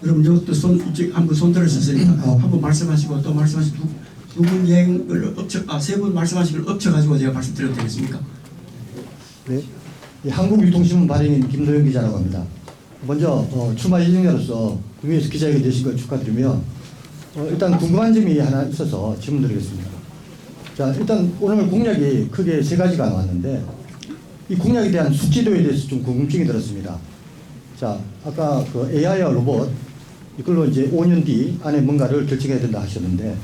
여러분 이것도 한번 손 들으셨으니까 한번 말씀하시고 또 말씀하시고 두 분 얘기를 세 분 말씀하신 걸 엎쳐가지고 제가 말씀드려도 되겠습니까? 네, 한국유통신문 발행인 김도영 기자라고 합니다. 먼저 출마 예정자로서 국민에서 기자회견 되신 걸 축하드리며 일단 궁금한 점이 하나 있어서 질문드리겠습니다. 자, 일단 오늘 공약이 크게 세 가지가 나왔는데 이 공약에 대한 숙지도에 대해서 좀 궁금증이 들었습니다. 자, 아까 그 AI와 로봇 이걸로 이제 5년 뒤 안에 뭔가를 결정해야 된다 하셨는데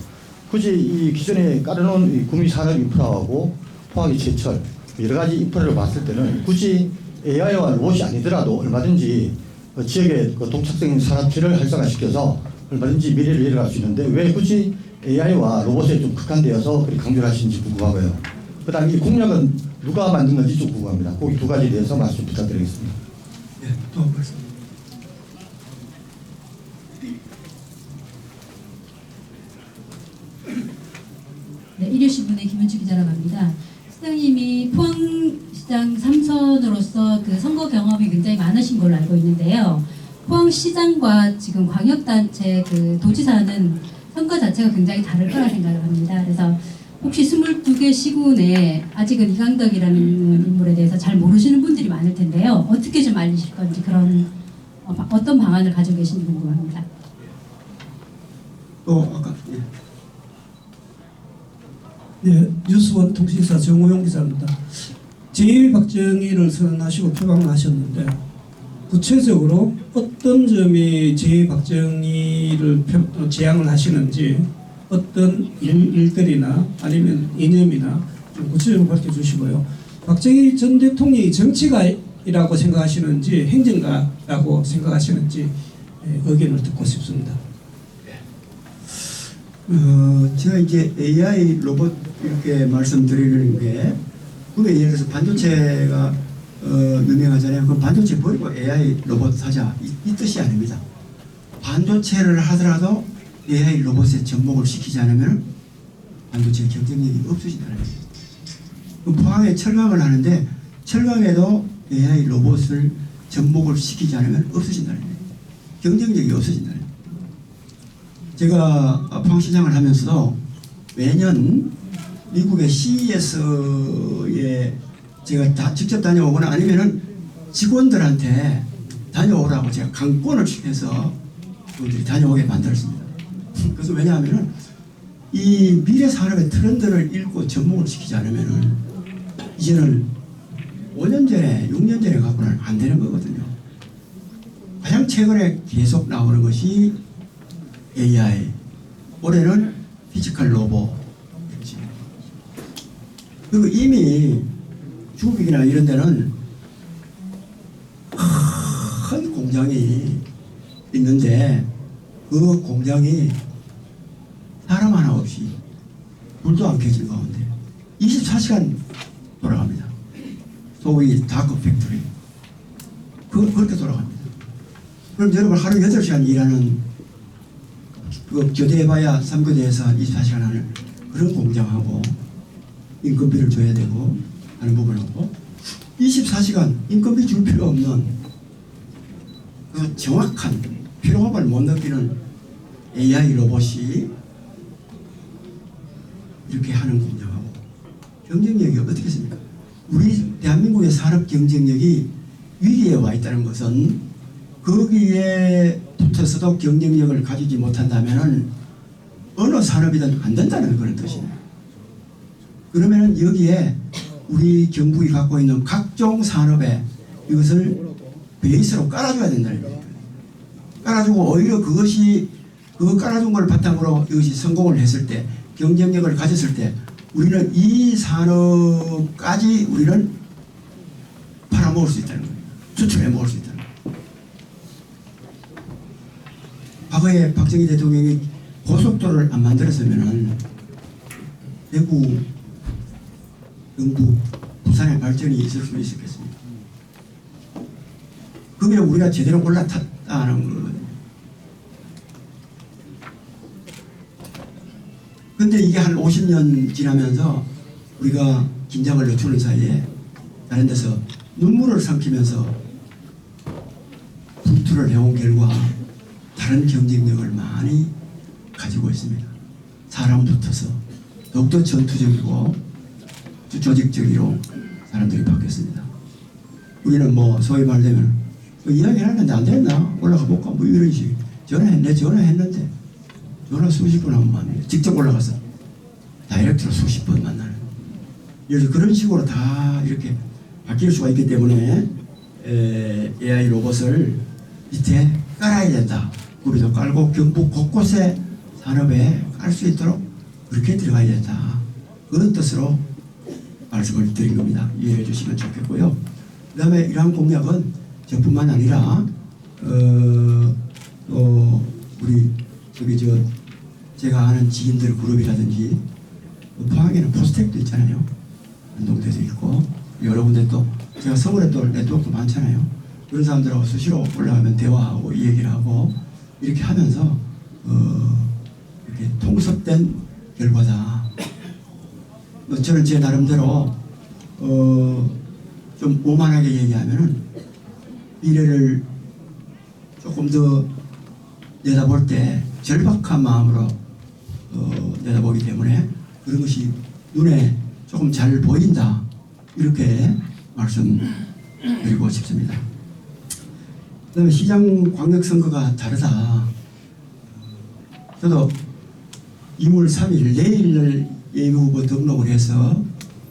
굳이 이 기존에 깔아놓은 이 국민산업 인프라하고 포항의 제철 여러 가지 인프라를 봤을 때는 굳이 AI와 로봇이 아니더라도 얼마든지 지역의 그 독창적인 산업체를 활성화시켜서 얼마든지 미래를 이뤄갈 수 있는데 왜 굳이 AI와 로봇에 좀 국한되어서 그렇게 강조를 하시는지 궁금하고요. 그 다음에 이 공약은 누가 만든 건지 좀 궁금합니다. 그 두 가지에 대해서 말씀 부탁드리겠습니다. 네, 또 말씀. 네, 일요신문의 김현주 기자라고 합니다. 시장님이 포항시장 3선으로서 그 선거 경험이 굉장히 많으신 걸로 알고 있는데요. 포항시장과 지금 광역단체 그 도지사는 선거 자체가 굉장히 다를 거라 생각을 합니다. 그래서 혹시 22개 시군 내에 아직은 이강덕이라는 인물에 대해서 잘 모르시는 분들이 많을 텐데요. 어떻게 좀 알리실 건지 그런 어떤 방안을 가지고 계신지 궁금합니다. 또 아까 네, 뉴스원 통신사 정호용 기자입니다. 제2박정희를 선언하시고 표방을 하셨는데 구체적으로 어떤 점이 제2박정희를 지향을 하시는지 어떤 일들이나 아니면 이념이나 좀 구체적으로 밝혀주시고요. 박정희 전 대통령이 정치가 행정가이라고 생각하시는지 행정가라고 생각하시는지 의견을 듣고 싶습니다. 제가 이제 AI 로봇 이렇게 말씀드리는 게, 그게 예를 들어서 반도체가 유명하잖아요. 그 반도체 버리고 AI 로봇 하자 이 뜻이 아닙니다. 반도체를 하더라도 AI 로봇에 접목을 시키지 않으면 반도체 경쟁력이 없어진다는 거예요. 포항에 철강을 하는데 철강에도 AI 로봇을 접목을 시키지 않으면 없어진다는 거예요. 경쟁력이 없어진다는 거예요. 제가 포항시장을 하면서도 매년 미국의 CES에 제가 다 직접 다녀오거나 아니면은 직원들한테 다녀오라고 제가 강권을 해서 그들이 다녀오게 만들었습니다. 그래서 왜냐하면은 이 미래 산업의 트렌드를 읽고 접목을 시키지 않으면은 이제는 5년 전에 6년 전에 갖고는 안 되는 거거든요. 가장 최근에 계속 나오는 것이 AI, 올해는 피지컬 로봇. 그리고 이미 중국이나 이런 데는 큰 공장이 있는데 그 공장이 사람 하나 없이 불도 안 켜진 가운데 24시간 돌아갑니다. 소위 다크 팩토리. 그렇게 돌아갑니다. 그럼 여러분 하루 8시간 일하는 그 교대해봐야 3교대에서 24시간 하는 그런 공장하고 인건비를 줘야 되고 하는 부분하고 24시간 인건비 줄 필요 없는 그 정확한 피로감을 못 느끼는 AI 로봇이 이렇게 하는 공장하고 경쟁력이 어떻겠습니까? 우리 대한민국의 산업 경쟁력이 위기에 와 있다는 것은 거기에 붙어서도 경쟁력을 가지지 못한다면 어느 산업이든 안 된다는 그런 뜻이네요. 그러면 여기에 우리 경북이 갖고 있는 각종 산업에 이것을 베이스로 깔아줘야 된다는 거예요. 깔아주고 오히려 그것이 그 깔아준 걸 바탕으로 이것이 성공을 했을 때 경쟁력을 가졌을 때 우리는 이 산업까지 우리는 팔아먹을 수 있다는 거예요. 수출해 먹을 수 있다는 거예요. 과거에 박정희 대통령이 고속도로를 안 만들었으면은 대구, 영북, 부산의 발전이 있을 수 있었겠습니다. 그러면 우리가 제대로 올라탔다는 거거든요. 근데 이게 한 50년 지나면서 우리가 긴장을 늦추는 사이에 다른 데서 눈물을 삼키면서 분투를 해온 결과 다른 경쟁력을 많이 가지고 있습니다. 사람 붙어서 더욱더 전투적이고 조직적으로 사람들이 바뀌었습니다. 우리는 뭐 소위 말되면 이야기하는데 안 됐나? 올라가 볼까? 뭐 이런 식. 전화했는데 전화 수십 번 하면 만나요. 직접 올라가서 다이렉트로 수십 번 만나는. 그래서 그런 식으로 다 이렇게 바뀔 수가 있기 때문에 AI 로봇을 밑에 깔아야 된다. 우리도 깔고 경북 곳곳에 산업에 깔 수 있도록 그렇게 들어가야 된다. 그런 뜻으로 말씀을 드린 겁니다. 이해해 주시면 좋겠고요. 그 다음에 이러한 공약은 저뿐만 아니라 우리 제가 아는 지인들 그룹이라든지 포항에는 포스텍도 있잖아요. 안동대도 있고 여러 군데 또 제가 서울에 또 네트워크 많잖아요. 그런 사람들하고 수시로 올라가면 대화하고 이 얘기를 하고 이렇게 하면서 이렇게 통섭된 결과다. 저는 제 나름대로 좀 오만하게 얘기하면은 미래를 조금 더 내다볼 때 절박한 마음으로 내다보기 때문에 그런 것이 눈에 조금 잘 보인다. 이렇게 말씀드리고 싶습니다. 그다음에 시장 광역 선거가 다르다. 저도 2월 3일 내일을 예비후보 등록을 해서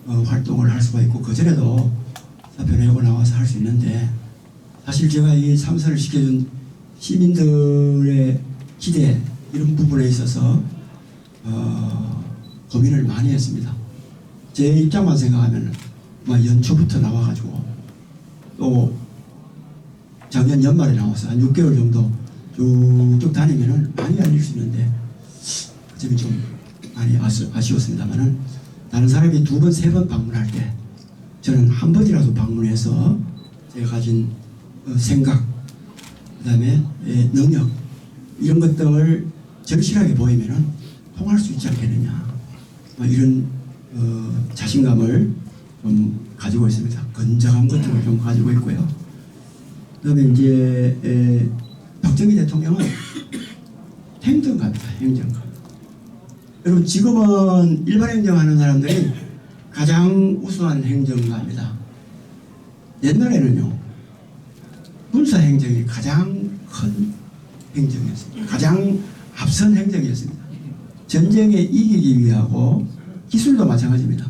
활동을 할 수가 있고 그전에도 사표 내고 나와서 할 수 있는데 사실 제가 이 참선을 시켜준 시민들의 기대 이런 부분에 있어서 고민을 많이 했습니다. 제 입장만 생각하면 연초부터 나와가지고 또 작년 연말에 나와서 한 6개월 정도 쭉쭉 다니면은 많이 알릴 수 있는데 그 점이 좀 많이 아쉬웠습니다만은 다른 사람이 2번, 3번 방문할 때 저는 한 번이라도 방문해서 제가 가진 생각, 그 다음에 능력 이런 것들을 절실하게 보이면은 통할 수 있지 않겠느냐 이런 자신감을 좀 가지고 있습니다. 건장한 것들을 좀 가지고 있고요. 그다음에 이제 박정희 대통령은 행정가입니다. 행정가. 여러분 지금은 일반 행정하는 사람들이 가장 우수한 행정가입니다. 옛날에는요 군사 행정이 가장 큰 행정이었습니다. 가장 앞선 행정이었습니다. 전쟁에 이기기 위하고 기술도 마찬가지입니다.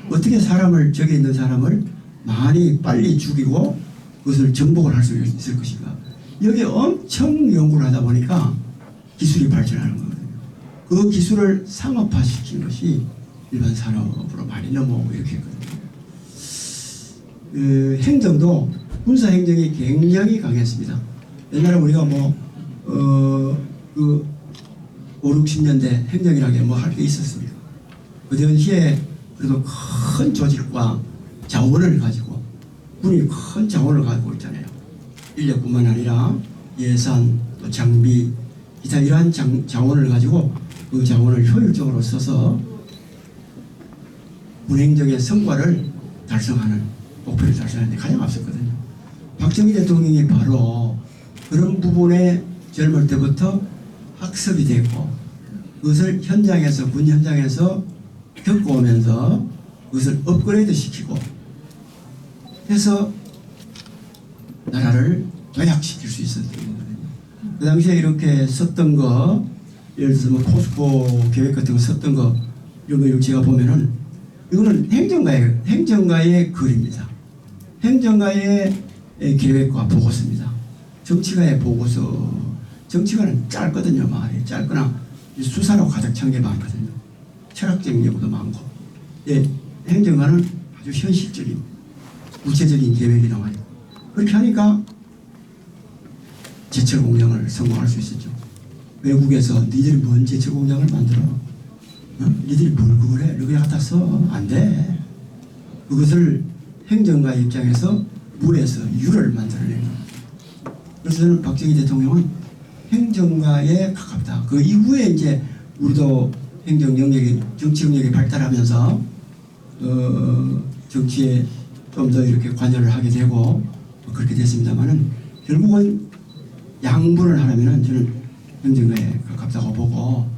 어떻게 사람을 저기 있는 사람을 많이 빨리 죽이고 그것을 정복을 할 수 있을 것인가. 여기에 엄청 연구를 하다 보니까 기술이 발전하는 거거든요. 그 기술을 상업화시킨 것이 일반 산업으로 많이 넘어오고 이렇게 했거든요. 행정도 군사 행정이 굉장히 강했습니다. 옛날에 우리가 그 5, 60년대 행정이라는 게 뭐 할 게 있었습니다. 그 당시에 그래도 큰 조직과 자원을 가지고 군이 큰 자원을 가지고 있잖아요. 인력뿐만 아니라 예산, 또 장비, 기타 이러한 자원을 가지고 그 자원을 효율적으로 써서 군행정의 성과를 달성하는 목표를 달성하는 데 가장 앞섰거든요. 박정희 대통령이 바로 그런 부분에 젊을 때부터 학습이 됐고 그것을 현장에서 군 현장에서 겪어오면서 그것을 업그레이드 시키고 해서 나라를 도약시킬 수 있었던 거거든요. 그 당시에 이렇게 썼던 거 예를 들어서 뭐 포스코 계획 같은 거 썼던 거 이런 거 제가 보면은 이거는 행정가의 글입니다. 행정가의 계획과 보고서입니다. 정치가의 보고서, 정치가는 짧거든요. 말이 짧거나 수사로 가득 찬 게 많거든요. 철학적인 경우도 많고. 행정가는 아주 현실적인 구체적인 계획이 나와요. 그렇게 하니까 제철 공장을 성공할 수 있었죠. 외국에서 니들이 뭔 제철 공장을 만들어? 니들이 뭘 그걸 해? 여기 갖다 써? 안 돼. 그것을 행정가 입장에서 무에서 유를 만들어내는 거예요. 그래서 저는 박정희 대통령은 행정가에 가깝다. 그 이후에 이제 우리도 행정 영역이, 정치 영역이 발달하면서 정치에 좀 더 이렇게 관여를 하게 되고 그렇게 됐습니다만은 결국은 양분을 하려면은 저는 행정가에 가깝다고 보고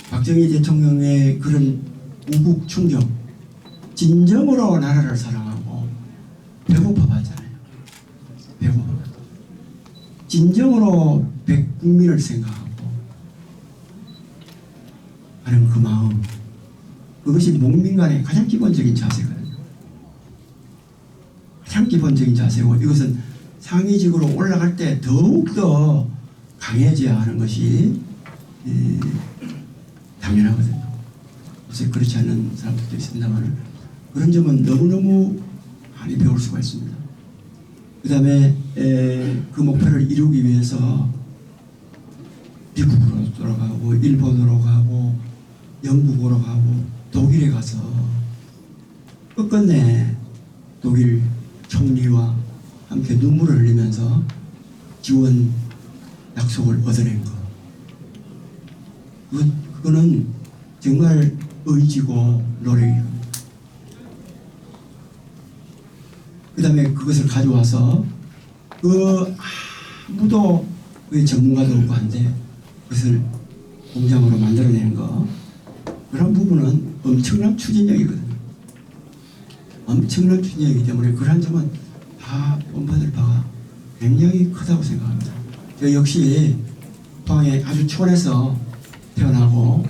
박정희 대통령의 그런 우국 충정, 진정으로 나라를 사랑하고 배고파 봤잖아요. 배고파. 진정으로 백국민을 생각하고 하는 그 마음, 그것이 목민간의 가장 기본적인 자세거든요. 가장 기본적인 자세고 이것은 상위직으로 올라갈 때 더욱더 강해져야 하는 것이 당연하거든요. 그래서 그렇지 않은 사람들도 있습니다만 그런 점은 너무너무 많이 배울 수가 있습니다. 그 다음에 그 목표를 이루기 위해서 미국으로 돌아가고 일본으로 가고 영국으로 가고 독일에 가서 끝끝내 독일 총리와 함께 눈물을 흘리면서 지원 약속을 얻어낸 것. 그거는 정말 의지고 노력이고 그 다음에 그것을 가져와서 아무도 전문가도 없고 한데 그것을 공장으로 만들어내는 거 그런 부분은 엄청난 추진력이거든요. 엄청난 추진력이기 때문에 그런 점은 다 본받을 바가 굉장히 크다고 생각합니다. 저 역시 포항에 아주 촌에서 태어나고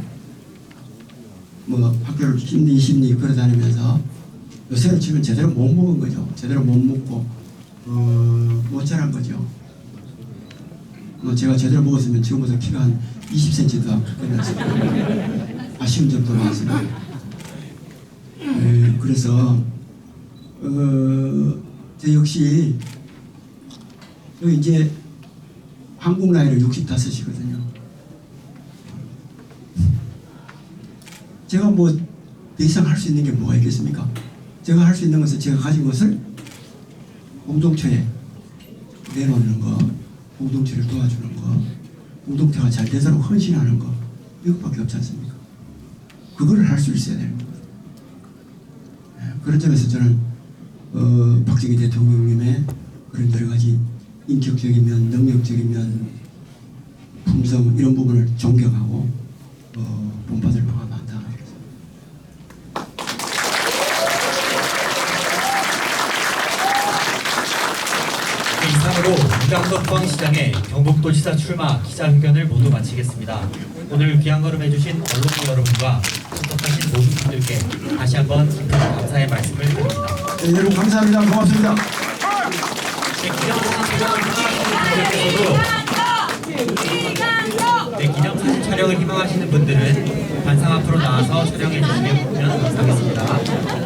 뭐 학교를 심리 걸어다니면서 요새는 지금 제대로 못 먹은 거죠. 제대로 못 먹고 못 자란 거죠. 뭐 제가 제대로 먹었으면 지금보다 키가 한 20cm 더 크겠어요. 아쉬운 점도 많습니다. 그래서 저 역시 여기 이제 한국 나이로 65이거든요. 제가 뭐 더 이상 할 수 있는 게 뭐가 있겠습니까? 제가 할 수 있는 것은 제가 가진 것을 공동체에 내놓는 거, 공동체를 도와주는 거, 공동체가 잘 되도록 헌신하는 거, 이것밖에 없지 않습니까? 그거를 할 수 있어야 되는 겁니다. 그런 점에서 저는 박정희 대통령님의 그런 여러 가지 인격적인 면, 능력적인 면, 품성 이런 부분을 존경하고 본받을 만한 한다. 이상으로 이강석 포항시장의 경북도지사 출마 기자회견을 모두 마치겠습니다. 오늘 귀한 걸음 해주신 언론부 여러분과 참석하신 모든 분들께 다시 한번 깊은 감사의 말씀을 드립니다. 네, 여러분 감사합니다. 고맙습니다. 기념사진 촬영을 희망하시는 분들은 관상 앞으로 나와서 촬영해 주시면 감사하겠습니다.